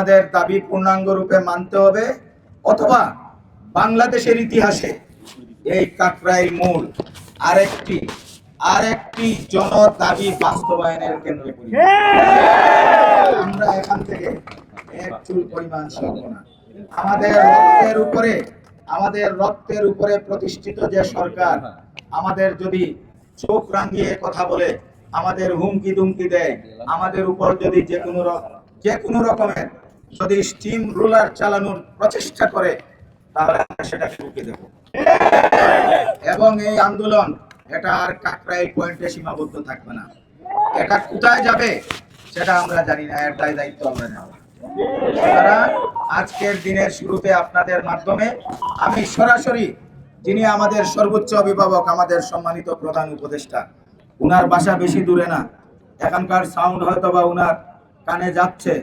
আমাদের দাবি পূর্ণাঙ্গ রূপে মানতে হবে, অথবা বাংলাদেশের ইতিহাসে এই কাকরাইল মূল আরেকটি জন দাবি বাস্তবায়নের কেন্দ্র করি। আমরা এখান থেকে এক চুল পরিমাণ সরব না। আমাদের রক্তের উপরে প্রতিষ্ঠিত যে সরকার আমাদের যদি চোখ রাঙিয়ে কথা বলে, আমাদের হুমকি দুমকি দেয়, আমাদের উপর যদি যে কোনো রকমের যদি স্টিম রুলার চালানোর প্রচেষ্টা করে, তাহলে আমরা সেটাকে রুখে দেব। এবং এই আন্দোলন এটা আর কাকরাইল পয়েন্টে সীমাবদ্ধ থাকবে না। এটা কোথায় যাবে সেটা আমরা জানি না, এটাই দায়িত্ব আমরা নেব। আজকের দিনের শুরুতে আপনাদের মাধ্যমে আমি সরাসরি, যিনি আমাদের সর্বোচ্চ অভিভাবক, আমাদের সম্মানিত প্রধান উপদেষ্টা, উনার বাসা বেশি দূরে না, এখানকার সাউন্ড হয়তো বা উনার কানে যাচ্ছে।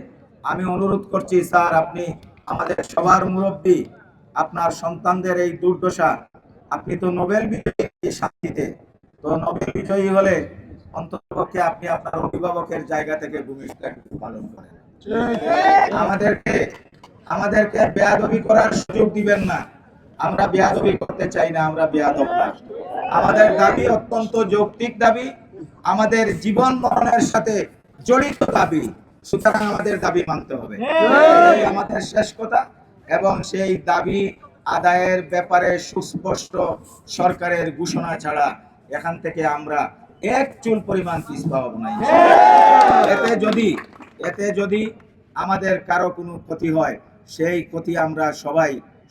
আমি অনুরোধ করছি, স্যার আপনি আমাদের সবার মুরব্বী, আপনার সন্তানদের এই দুর্দশা, আপনি তো নোবেল বিজয়ী শান্তিতে, তো নোবেল বিজয়ী হলে অন্ততপক্ষে আপনি আপনার অভিভাবকের জায়গা থেকে ভূমিকা পালন করেন। আমাদেরকে বেয়াদবি করার সুযোগ দিবেন না। আমরা বেয়াদবি করতে চাই না, আমরা বেয়াদব না। আমাদের দাবি অত্যন্ত যৌক্তিক দাবি, আমাদের জীবন মরণের সাথে জড়িত দাবি, সুতরাং আমাদের দাবি মানতে হবে, আমাদের শেষ কথা। এবং সেই দাবি আদায়ের ব্যাপারে সুস্পষ্ট সরকারের ঘোষণা ছাড়া এখান থেকে আমরা এক চুল পরিমাণ পিছপা হব না। এতে যদি আমাদের কারো কোনো ক্ষতি হয়, সেই ক্ষতি আমরা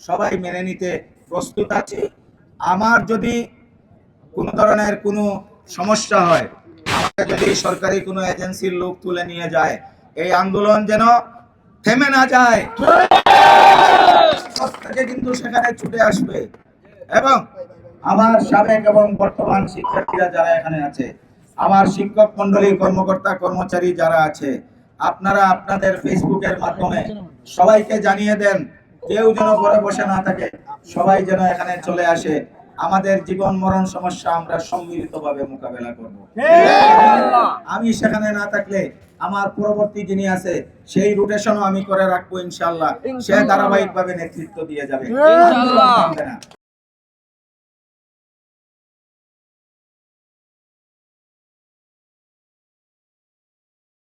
সবাই মেনে নিতে প্রস্তুত আছি। আমার যদি কোনো ধরনের কোনো সমস্যা হয়, আমাকে যদি সরকারি কোনো এজেন্সির লোক তুলে নিয়ে যায়, এই আন্দোলন যেন থেমে না যায়, প্রত্যেকে কিন্তু সেখানে ছুটে আসবে। এবং আমার সাবেক এবং বর্তমান শিক্ষার্থীরা যারা এখানে আছে, আমার শিক্ষক মন্ডলী, কর্মকর্তা কর্মচারী যারা আছে, আপনারা আপনাদের ফেসবুকের মাধ্যমে সবাইকে জানিয়ে দেন, কেউ যেন ঘরে বসে না থাকে, সবাই যেন এখানে চলে আসে। আমাদের জীবন মরণ সমস্যা আমরা সম্মিলিতভাবে মোকাবেলা করব। আমি সেখানে না থাকলে আমার পরবর্তী যিনি আছে সেই রোটেশনও আমি করে রাখবো ইনশাআল্লাহ। সে ধারাবাহিকভাবে নেতৃত্ব দিয়ে যাবে।